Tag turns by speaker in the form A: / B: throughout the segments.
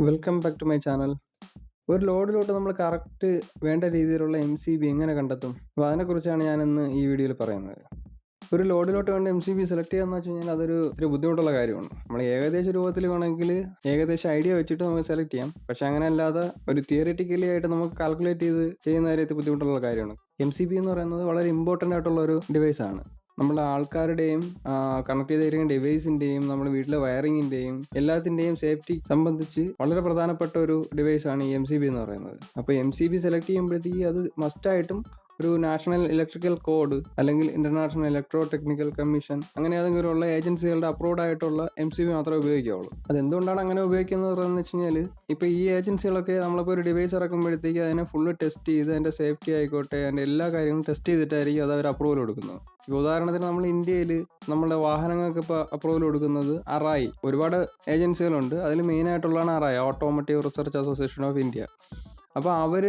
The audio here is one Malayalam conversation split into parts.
A: Welcome back to my channel. ഒരു ലോഡിലോട്ട് നമ്മൾ കറക്റ്റ് വേണ്ട രീതിയിലുള്ള MCB എങ്ങനെ കണ്ടെത്തും? അപ്പോൾ അതിനെക്കുറിച്ചാണ് ഞാനിന്ന് ഈ വീഡിയോയിൽ പറയുന്നത്. ഒരു ലോഡിലോട്ട് വേണ്ട MCB സെലക്ട് ചെയ്യാന്ന് വെച്ച് കഴിഞ്ഞാൽ അതൊരു ബുദ്ധിമുട്ടുള്ള കാര്യമാണ്. നമ്മൾ ഏകദേശ രൂപത്തിൽ വേണമെങ്കിൽ ഏകദേശം ഐഡിയ വെച്ചിട്ട് നമുക്ക് സെലക്ട് ചെയ്യാം. പക്ഷെ അങ്ങനെ അല്ലാതെ ഒരു തിയറിറ്റിക്കലി ആയിട്ട് നമുക്ക് കാൽക്കുലേറ്റ് ചെയ്ത് ചെയ്യുന്ന കാര്യത്തിൽ ബുദ്ധിമുട്ടുള്ള കാര്യമാണ്. MCB എന്ന് പറയുന്നത് വളരെ ഇമ്പോർട്ടൻ്റ് ആയിട്ടുള്ള ഒരു ഡിവൈസാണ്. നമ്മുടെ ആൾക്കാരുടെയും കണക്ട് ചെയ്തിരിക്കുന്ന ഡിവൈസിന്റെയും നമ്മുടെ വീട്ടിലെ വയറിങ്ങിന്റെയും എല്ലാത്തിന്റെയും സേഫ്റ്റി സംബന്ധിച്ച് വളരെ പ്രധാനപ്പെട്ട ഒരു ഡിവൈസാണ് ഈ MCB എന്ന് പറയുന്നത്. അപ്പോൾ MCB സെലക്ട് ചെയ്യുമ്പോഴത്തേക്ക് അത് മസ്റ്റായിട്ടും ഒരു നാഷണൽ ഇലക്ട്രിക്കൽ കോഡ് അല്ലെങ്കിൽ ഇന്റർനാഷണൽ ഇലക്ട്രോ ടെക്നിക്കൽ കമ്മീഷൻ അങ്ങനെ ഏതെങ്കിലും ഉള്ള ഏജൻസികളുടെ അപ്രൂവ്ഡ് ആയിട്ടുള്ള MCB മാത്രമേ ഉപയോഗിക്കാവുള്ളൂ. അതെന്തുകൊണ്ടാണ് അങ്ങനെ ഉപയോഗിക്കുന്നത് എന്ന് വെച്ച് കഴിഞ്ഞാൽ ഇപ്പോൾ ഈ ഏജൻസികളൊക്കെ നമ്മളിപ്പോൾ ഒരു ഡിവൈസ് ഇറക്കുമ്പോഴത്തേക്ക് അതിനെ ഫുള്ള് ടെസ്റ്റ് ചെയ്ത് അതിന്റെ സേഫ്റ്റി ആയിക്കോട്ടെ അതിന്റെ എല്ലാ കാര്യങ്ങളും ടെസ്റ്റ് ചെയ്തിട്ടായിരിക്കും അത് അവർ അപ്രൂവൽ കൊടുക്കുന്നത്. ഉദാഹരണത്തിന് നമ്മൾ ഇന്ത്യയിൽ നമ്മുടെ വാഹനങ്ങൾക്ക് ഇപ്പോൾ അപ്രൂവൽ കൊടുക്കുന്നത് അറായി ഒരുപാട് ഏജൻസികളുണ്ട്. അതിൽ മെയിനായിട്ടുള്ളതാണ് ARAI, automotive research association of India. അപ്പോൾ അവർ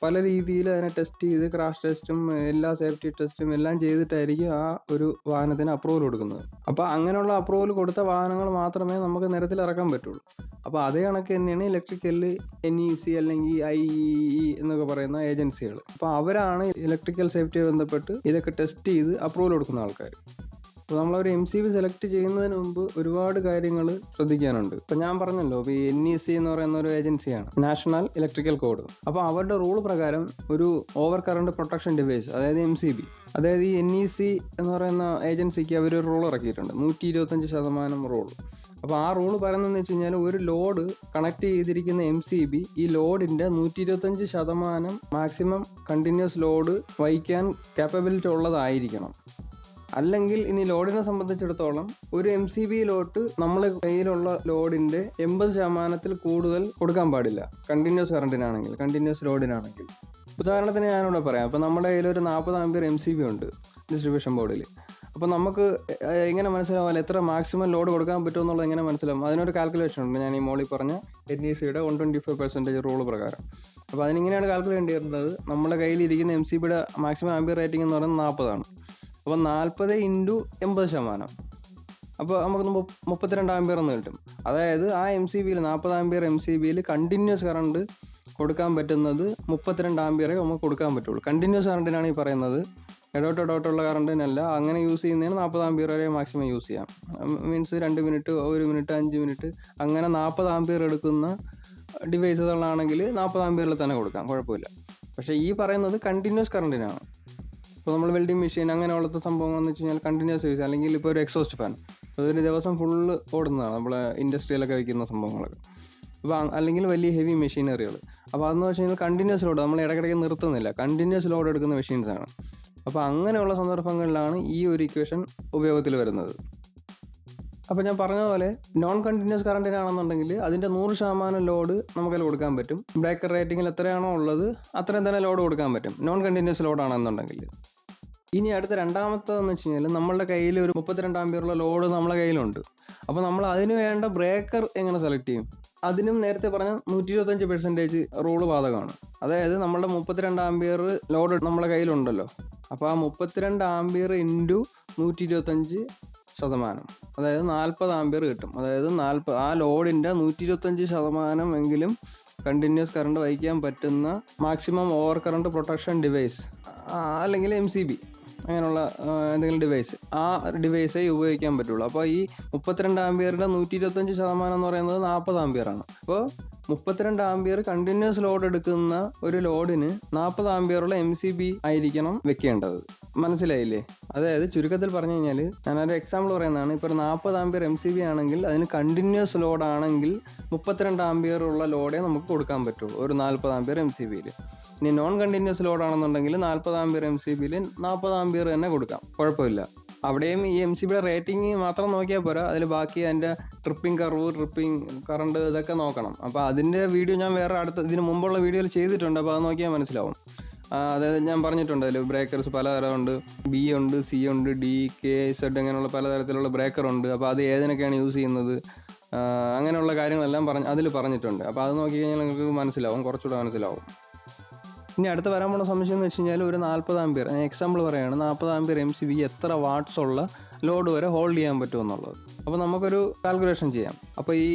A: പല രീതിയിൽ അതിനെ ടെസ്റ്റ് ചെയ്ത് ക്രാഷ് ടെസ്റ്റും എല്ലാ സേഫ്റ്റി ടെസ്റ്റും എല്ലാം ചെയ്തിട്ടായിരിക്കും ആ ഒരു വാഹനത്തിന് അപ്രൂവൽ കൊടുക്കുന്നത്. അപ്പോൾ അങ്ങനെയുള്ള അപ്രൂവൽ കൊടുത്ത വാഹനങ്ങൾ മാത്രമേ നമുക്ക് നിരത്തിൽ ഇറക്കാൻ പറ്റുള്ളൂ. അപ്പോൾ അതേ കണക്ക് തന്നെയാണ് ഇലക്ട്രിക്കൽ NEC അല്ലെങ്കിൽ IEE എന്നൊക്കെ പറയുന്ന ഏജൻസികൾ. അപ്പോൾ അവരാണ് ഇലക്ട്രിക്കൽ സേഫ്റ്റിയെ ബന്ധപ്പെട്ട് ഇതൊക്കെ ടെസ്റ്റ് ചെയ്ത് അപ്രൂവൽ കൊടുക്കുന്ന ആൾക്കാർ. അപ്പോൾ നമ്മളൊരു MCB സെലക്ട് ചെയ്യുന്നതിന് മുമ്പ് ഒരുപാട് കാര്യങ്ങൾ ശ്രദ്ധിക്കാനുണ്ട്. ഇപ്പം ഞാൻ പറഞ്ഞല്ലോ, ഇപ്പോൾ ഈ NEC എന്ന് പറയുന്ന ഒരു ഏജൻസിയാണ്, നാഷണൽ ഇലക്ട്രിക്കൽ കോഡ്. അപ്പോൾ അവരുടെ റൂൾ പ്രകാരം ഒരു ഓവർ കറണ്ട് പ്രൊട്ടക്ഷൻ ഡിവൈസ്, അതായത് MCB, അതായത് ഈ NEC എന്ന് പറയുന്ന ഏജൻസിക്ക് അവർ റൂൾ ഇറക്കിയിട്ടുണ്ട്, 125% റൂൾ. അപ്പോൾ ആ റൂള് പറയുന്നതെന്ന് വെച്ച് കഴിഞ്ഞാൽ ഒരു ലോഡ് കണക്ട് ചെയ്തിരിക്കുന്ന MCB ഈ ലോഡിൻ്റെ 125% മാക്സിമം കണ്ടിന്യൂസ് ലോഡ് വഹിക്കാൻ കാപ്പബിലിറ്റി ഉള്ളതായിരിക്കണം. അല്ലെങ്കിൽ ഇനി ലോഡിനെ സംബന്ധിച്ചിടത്തോളം ഒരു MCBയിലോട്ട് നമ്മൾ കയ്യിലുള്ള ലോഡിൻ്റെ 80% കൂടുതൽ കൊടുക്കാൻ പാടില്ല, കണ്ടിന്യൂസ് കറണ്ടിനാണെങ്കിൽ, കണ്ടിന്യൂസ് ലോഡിനാണെങ്കിൽ. ഉദാഹരണത്തിന് ഞാനിവിടെ പറയാം. അപ്പോൾ നമ്മുടെ കയ്യിലൊരു 40 ആമ്പിയർ MCB ഉണ്ട് ഡിസ്ട്രിബ്യൂഷൻ ബോർഡിൽ. അപ്പോൾ നമുക്ക് എങ്ങനെ മനസ്സിലാവും എത്ര മാക്സിമം ലോഡ് കൊടുക്കാൻ പറ്റുമെന്നുള്ളത് എങ്ങനെ മനസ്സിലാവും? അതിനൊരു കാൽക്കുലേഷൻ ഉണ്ട്, ഞാൻ ഈ മോളിൽ പറഞ്ഞ NECയുടെ 125% റൂൾ പ്രകാരം. അപ്പോൾ അതിനിങ്ങനെയാണ് കാൽക്കുലേറ്റ് ചെയ്യേണ്ടത്. നമ്മുടെ കയ്യിലിരിക്കുന്ന MCBയുടെ മാക്സിമം ആമ്പിയർ റേറ്റിംഗ് എന്ന് പറയുന്നത് 40 അപ്പോൾ 40 × 80%. അപ്പോൾ നമുക്ക് 32 ആമ്പിയർ എന്ന് കിട്ടും. അതായത് ആ MCBയിൽ 40 ആമ്പിയർ MCBയിൽ കണ്ടിന്യൂസ് കറണ്ട് കൊടുക്കാൻ പറ്റുന്നത് 32 ആമ്പിയറേ നമുക്ക് കൊടുക്കാൻ പറ്റുള്ളൂ. കണ്ടിന്യൂസ് കറണ്ടിനാണ് ഈ പറയുന്നത്, ഇടോട്ടുള്ള കറണ്ടിനല്ല. അങ്ങനെ യൂസ് ചെയ്യുന്നതിന് 40 ആമ്പിയർ വരെ മാക്സിമം യൂസ് ചെയ്യാം. മീൻസ് 2 മിനിറ്റ്, 1 മിനിറ്റ്, 5 മിനിറ്റ്, അങ്ങനെ 40 ആമ്പിയർ എടുക്കുന്ന ഡിവൈസുകളാണെങ്കിൽ 40 ആമ്പിയറിൽ തന്നെ കൊടുക്കാം, കുഴപ്പമില്ല. പക്ഷേ ഈ പറയുന്നത് കണ്ടിന്യൂസ് കറണ്ടിനാണ്. ഇപ്പോൾ നമ്മൾ വെൽഡിങ് മെഷീൻ അങ്ങനെയുള്ള സംഭവങ്ങളെന്ന് വെച്ച് കഴിഞ്ഞാൽ കണ്ടിന്യൂസ് യൂസ്, അല്ലെങ്കിൽ ഇപ്പോൾ ഒരു എക്സോസ്റ്റ് ഫാൻ അതൊരു ദിവസം ഫുള്ള് ഓടുന്നതാണ്, നമ്മളെ ഇൻഡസ്ട്രിയിലൊക്കെ വയ്ക്കുന്ന സംഭവങ്ങളൊക്കെ. അപ്പോൾ അല്ലെങ്കിൽ വലിയ ഹെവി മെഷീനറികൾ. അപ്പോൾ അതെന്ന് വെച്ച് കഴിഞ്ഞാൽ കണ്ടിന്യൂസ് ലോഡ്, നമ്മൾ ഇടയ്ക്കിടയ്ക്ക് നിർത്തുന്നില്ല, കണ്ടിന്യൂസ് ലോഡ് എടുക്കുന്ന മെഷീൻസാണ്. അപ്പോൾ അങ്ങനെയുള്ള സന്ദർഭങ്ങളിലാണ് ഈ ഒരു ഇക്വേഷൻ ഉപയോഗത്തിൽ വരുന്നത്. അപ്പോൾ ഞാൻ പറഞ്ഞ പോലെ നോൺ കണ്ടിന്യൂസ് കറണ്ടിനാണെന്നുണ്ടെങ്കിൽ അതിൻ്റെ 100% ലോഡ് നമുക്കതിൽ കൊടുക്കാൻ പറ്റും. ബ്രേക്കർ റേറ്റിങ്ങിൽ എത്രയാണോ ഉള്ളത് അത്രയും തന്നെ ലോഡ് കൊടുക്കാൻ പറ്റും, നോൺ കണ്ടിന്യൂസ് ലോഡാണെന്നുണ്ടെങ്കിൽ. ഇനി അടുത്ത രണ്ടാമത്തേതെന്ന് വെച്ച് കഴിഞ്ഞാൽ നമ്മളുടെ കയ്യിൽ ഒരു 32 ആമ്പിയറുള്ള ലോഡ് നമ്മളെ കയ്യിലുണ്ട്. അപ്പോൾ നമ്മൾ അതിന് വേണ്ട ബ്രേക്കർ എങ്ങനെ സെലക്ട് ചെയ്യും? അതിനും നേരത്തെ പറഞ്ഞ 125% റൂള് ബാധകമാണ്. അതായത് നമ്മളുടെ 32 ആമ്പിയർ ലോഡ് നമ്മളെ കയ്യിലുണ്ടല്ലോ, അപ്പോൾ ആ 32 ആമ്പിയർ × 125%, അതായത് 40 ആമ്പിയർ കിട്ടും. അതായത് ആ ലോഡിൻ്റെ 125% എങ്കിലും കണ്ടിന്യൂസ് കറണ്ട് വഹിക്കാൻ പറ്റുന്ന maximum over current protection device, അല്ലെങ്കിൽ MCB അങ്ങനെയുള്ള എന്തെങ്കിലും ഡിവൈസ്, ആ ഡിവൈസേ ഉപയോഗിക്കാൻ പറ്റുള്ളൂ. അപ്പോൾ ഈ 32 ആമ്പിയറിൻ്റെ 125% എന്ന് പറയുന്നത് 40 ആമ്പിയറാണ്. അപ്പോൾ 32 ആമ്പിയർ കണ്ടിന്യൂസ് ലോഡ് എടുക്കുന്ന ഒരു ലോഡിന് 40 ആമ്പിയറുള്ള MCB ആയിരിക്കണം വെക്കേണ്ടത്. മനസ്സിലായില്ലേ? അതായത് ചുരുക്കത്തിൽ പറഞ്ഞു കഴിഞ്ഞാൽ ഞാനൊരു എക്സാമ്പിൾ പറയുന്നതാണ്. ഇപ്പോൾ 40 ആമ്പിയർ MCB ആണെങ്കിൽ അതിന് കണ്ടിന്യൂസ് ലോഡ് ആണെങ്കിൽ 32 ആമ്പിയർ ഉള്ള ലോഡേ നമുക്ക് കൊടുക്കാൻ പറ്റുള്ളൂ ഒരു 40 ആമ്പിയർ MCBയിൽ. ഇനി നോൺ കണ്ടിന്യൂസ് ലോഡ് ആണെന്നുണ്ടെങ്കിൽ 40 ആമ്പിയർ MCBയിൽ 40 ആമ്പിയർ തന്നെ കൊടുക്കാം, കുഴപ്പമില്ല. അവിടെയും ഈ MCBയുടെ റേറ്റിംഗ് മാത്രം നോക്കിയാൽ പോരാ, അതിൽ ബാക്കി അതിൻ്റെ ട്രിപ്പിംഗ് കർവ്, ട്രിപ്പിംഗ് കറണ്ട് ഇതൊക്കെ നോക്കണം. അപ്പോൾ അതിൻ്റെ വീഡിയോ ഞാൻ വേറെ ഇതിന് മുമ്പുള്ള വീഡിയോയിൽ ചെയ്തിട്ടുണ്ട്, അപ്പോൾ അത് നോക്കിയാൽ മനസ്സിലാവും. അതായത് ഞാൻ പറഞ്ഞിട്ടുണ്ട്, അതിൽ ബ്രേക്കേഴ്സ് പലതരമുണ്ട്, B ഉണ്ട്, C ഉണ്ട്, D, K, Z അങ്ങനെയുള്ള പലതരത്തിലുള്ള ബ്രേക്കറുണ്ട്. അപ്പോൾ അത് ഏതിനൊക്കെയാണ് യൂസ് ചെയ്യുന്നത്, അങ്ങനെയുള്ള കാര്യങ്ങളെല്ലാം അതിൽ പറഞ്ഞിട്ടുണ്ട്. അപ്പോൾ അത് നോക്കി കഴിഞ്ഞാൽ നിങ്ങൾക്ക് മനസ്സിലാവും, കുറച്ചുകൂടെ മനസ്സിലാവും. ഇനി അടുത്ത് വരാൻ പോകുന്ന സംശയം എന്ന് വെച്ച് കഴിഞ്ഞാൽ ഒരു 40 ആമ്പിയർ എക്സാമ്പിൾ പറയുകയാണ്, 40 ആമ്പിയർ MCB എത്ര വാട്ട്സ് ഉള്ള ലോഡ് വരെ ഹോൾഡ് ചെയ്യാൻ പറ്റുമെന്നുള്ളത്. അപ്പോൾ നമുക്കൊരു കാൽക്കുലേഷൻ ചെയ്യാം. അപ്പോൾ ഈ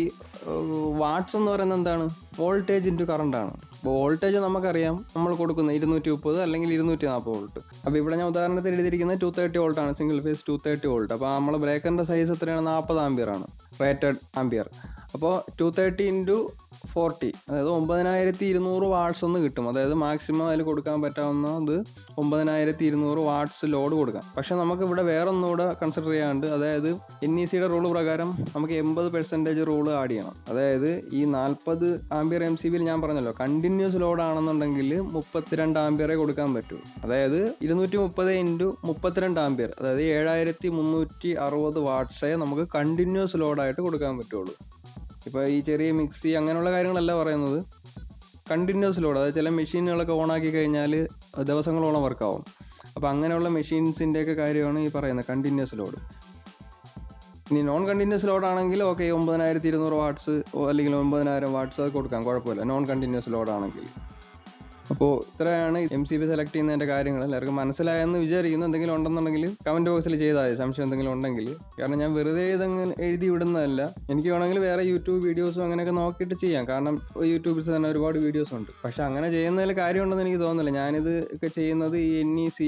A: വാട്ട്സ് എന്ന് പറയുന്നത് എന്താണ്? വോൾട്ടേജ് ഇൻറ്റു കറണ്ടാണ്. അപ്പോൾ വോൾട്ടേജ് നമുക്കറിയാം, നമ്മൾ കൊടുക്കുന്ന 230 അല്ലെങ്കിൽ 240 വോൾട്ട്. അപ്പോൾ ഇവിടെ ഞാൻ ഉദാഹരണത്തിന് എഴുതിയിരിക്കുന്നത് 230 വോൾട്ടാണ്, സിംഗിൾ ഫേസ് 230 വോൾട്ട്. അപ്പോൾ നമ്മൾ ബ്രേക്കറിൻ്റെ സൈസ് എത്രയാണ്? 40 ആംപിയർ ആണ്, റേറ്റഡ് ആംപിയർ. അപ്പോൾ 230 ഇൻറ്റു 40, അതായത് 9200 വാട്ട്സ് എന്ന് കിട്ടും. അതായത് മാക്സിമം അതിൽ കൊടുക്കാൻ പറ്റാവുന്നത് 9200 വാട്ട്സ് ലോഡ് കൊടുക്കാം. പക്ഷേ നമുക്ക് ഇവിടെ വേറെ ഒന്നുകൂടെ കൺസിഡർ ചെയ്യാണ്ട്, അതായത് NECയുടെ റൂൾ പ്രകാരം നമുക്ക് 80% റൂൾ ആഡ് ചെയ്യണം. അതായത് ഈ 40 ആംപിയർ MCBയിൽ ഞാൻ പറഞ്ഞല്ലോ, കണ്ടിന്യൂസ് ലോഡ് ആണെന്നുണ്ടെങ്കിൽ 32 ആംപിയറേ കൊടുക്കാൻ പറ്റൂ. അതായത് 230 ഇൻറ്റു 32 ആംപിയർ, അതായത് 7360 വാട്ട്സേ നമുക്ക് കണ്ടിന്യൂസ് ലോഡായിട്ട് കൊടുക്കാൻ പറ്റുള്ളൂ. ഇപ്പോൾ ഈ ചെറിയ മിക്സി അങ്ങനെയുള്ള കാര്യങ്ങളല്ല പറയുന്നത്, കണ്ടിന്യൂസ് ലോഡ്. അതായത് ചില മെഷീനുകളൊക്കെ ഓണാക്കി കഴിഞ്ഞാൽ ദിവസങ്ങളോളം വർക്കാവും. അപ്പോൾ അങ്ങനെയുള്ള മെഷീൻസിൻ്റെയൊക്കെ കാര്യമാണ് ഈ പറയുന്നത് കണ്ടിന്യൂസ് ലോഡ്. ഇനി നോൺ കണ്ടിന്യൂസ് ലോഡാണെങ്കിൽ ഓക്കെ, 9200 വാട്ട്സ് അല്ലെങ്കിൽ 9000 വാട്ട്സ് അത് കൊടുക്കാം, കുഴപ്പമില്ല, നോൺ കണ്ടിന്യൂസ് ലോഡാണെങ്കിൽ. അപ്പോൾ ഇത്രയാണ് MCB സെലക്ട് ചെയ്യുന്നതിൻ്റെ കാര്യങ്ങൾ. എല്ലാവർക്കും മനസ്സിലായെന്ന് വിചാരിക്കുന്നു. എന്തെങ്കിലും ഉണ്ടെന്നുണ്ടെങ്കിൽ കമൻറ്റ് ബോക്സിൽ ചെയ്താൽ മതി, സംശയം എന്തെങ്കിലും ഉണ്ടെങ്കിൽ. കാരണം ഞാൻ വെറുതെ ഇതങ്ങനെ എഴുതി വിടുന്നതല്ല. എനിക്ക് വേണമെങ്കിൽ വേറെ യൂട്യൂബ് വീഡിയോസും അങ്ങനെയൊക്കെ നോക്കിയിട്ട് ചെയ്യാം. കാരണം യൂട്യൂബിൽ തന്നെ ഒരുപാട് വീഡിയോസ് ഉണ്ട്. പക്ഷെ അങ്ങനെ ചെയ്യുന്നതിൽ കാര്യമുണ്ടെന്ന് എനിക്ക് തോന്നുന്നില്ല. ഞാനിത് ഒക്കെ ചെയ്യുന്നത് ഈ NEC,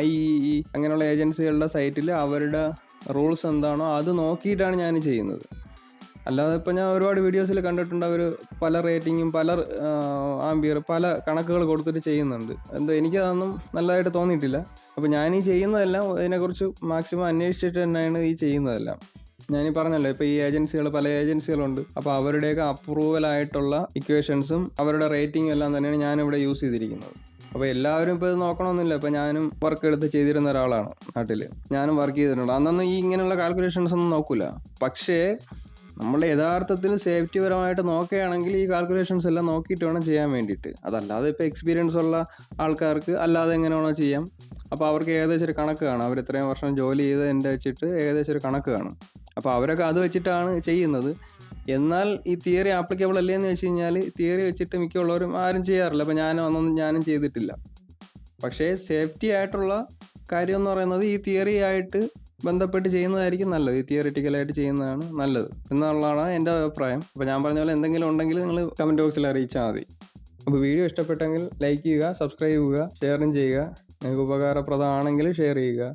A: IEE അങ്ങനെയുള്ള ഏജൻസികളുടെ സൈറ്റിൽ അവരുടെ റൂൾസ് എന്താണോ അത് നോക്കിയിട്ടാണ് ഞാൻ ചെയ്യുന്നത്. അല്ലാതെ ഇപ്പോൾ ഞാൻ ഒരുപാട് വീഡിയോസിൽ കണ്ടിട്ടുണ്ട്, അവർ പല റേറ്റിങ്ങും പല ആംപിയർ പല കണക്കുകൾ കൊടുത്തിട്ട് ചെയ്യുന്നുണ്ട്. എനിക്കതൊന്നും നല്ലതായിട്ട് തോന്നിയിട്ടില്ല. അപ്പോൾ ഞാനീ ചെയ്യുന്നതെല്ലാം അതിനെക്കുറിച്ച് മാക്സിമം അന്വേഷിച്ചിട്ട് തന്നെയാണ് ഈ ചെയ്യുന്നതെല്ലാം. ഞാനീ പറഞ്ഞല്ലോ, ഇപ്പോൾ ഈ പല ഏജൻസികളുണ്ട്. അപ്പോൾ അവരുടെയൊക്കെ അപ്രൂവലായിട്ടുള്ള ഇക്വേഷൻസും അവരുടെ റേറ്റിംഗും എല്ലാം തന്നെയാണ് ഞാനിവിടെ യൂസ് ചെയ്തിരിക്കുന്നത്. അപ്പോൾ എല്ലാവരും ഇപ്പോൾ ഇത് നോക്കണമെന്നില്ല. ഇപ്പോൾ ഞാനും വർക്ക് എടുത്ത് ചെയ്തിരുന്ന ഒരാളാണ് നാട്ടിൽ, ഞാനും വർക്ക് ചെയ്തിട്ടുണ്ട്. അന്നൊന്നും ഈ ഇങ്ങനെയുള്ള കാൽക്കുലേഷൻസ് ഒന്നും നോക്കില്ല. പക്ഷേ നമ്മൾ യഥാർത്ഥത്തിൽ സേഫ്റ്റി പരമായിട്ട് നോക്കുകയാണെങ്കിൽ ഈ കാൽക്കുലേഷൻസ് എല്ലാം നോക്കിയിട്ട് വേണം ചെയ്യാൻ വേണ്ടിയിട്ട്. അതല്ലാതെ ഇപ്പോൾ എക്സ്പീരിയൻസ് ഉള്ള ആൾക്കാർക്ക് അല്ലാതെ എങ്ങനെ വേണോ ചെയ്യാം. അപ്പോൾ അവർക്ക് ഏകദേശം ഒരു കണക്ക് കാണും, അവർ ഇത്രയും വർഷം ജോലി ചെയ്തതിൻ്റെ വെച്ചിട്ട് ഏകദേശം ഒരു കണക്ക് കാണും. അപ്പോൾ അവരൊക്കെ അത് വെച്ചിട്ടാണ് ചെയ്യുന്നത്. എന്നാൽ ഈ തിയറി ആപ്ലിക്കബിൾ അല്ലേ എന്ന് വെച്ച് കഴിഞ്ഞാൽ, തിയറി വെച്ചിട്ട് മിക്കുള്ളവരും ആരും ചെയ്യാറില്ല. അപ്പോൾ ഞാനും ചെയ്തിട്ടില്ല. പക്ഷേ സേഫ്റ്റി ആയിട്ടുള്ള കാര്യം എന്ന് പറയുന്നത് ഈ തിയറി ആയിട്ട് ബന്ധപ്പെട്ട് ചെയ്യുന്നതായിരിക്കും നല്ലത്. ഈ തിയറിറ്റിക്കലായിട്ട് ചെയ്യുന്നതാണ് നല്ലത് എന്നുള്ളതാണ് എൻ്റെ അഭിപ്രായം. അപ്പോൾ ഞാൻ പറഞ്ഞ പോലെ എന്തെങ്കിലും ഉണ്ടെങ്കിൽ നിങ്ങൾ കമൻറ്റ് ബോക്സിൽ അറിയിച്ചാൽ മതി. അപ്പോൾ വീഡിയോ ഇഷ്ടപ്പെട്ടെങ്കിൽ ലൈക്ക് ചെയ്യുക, സബ്സ്ക്രൈബ് ചെയ്യുക, ഷെയറും ചെയ്യുക. നിങ്ങൾക്ക് ഉപകാരപ്രദമാണെങ്കിൽ ഷെയർ ചെയ്യുക.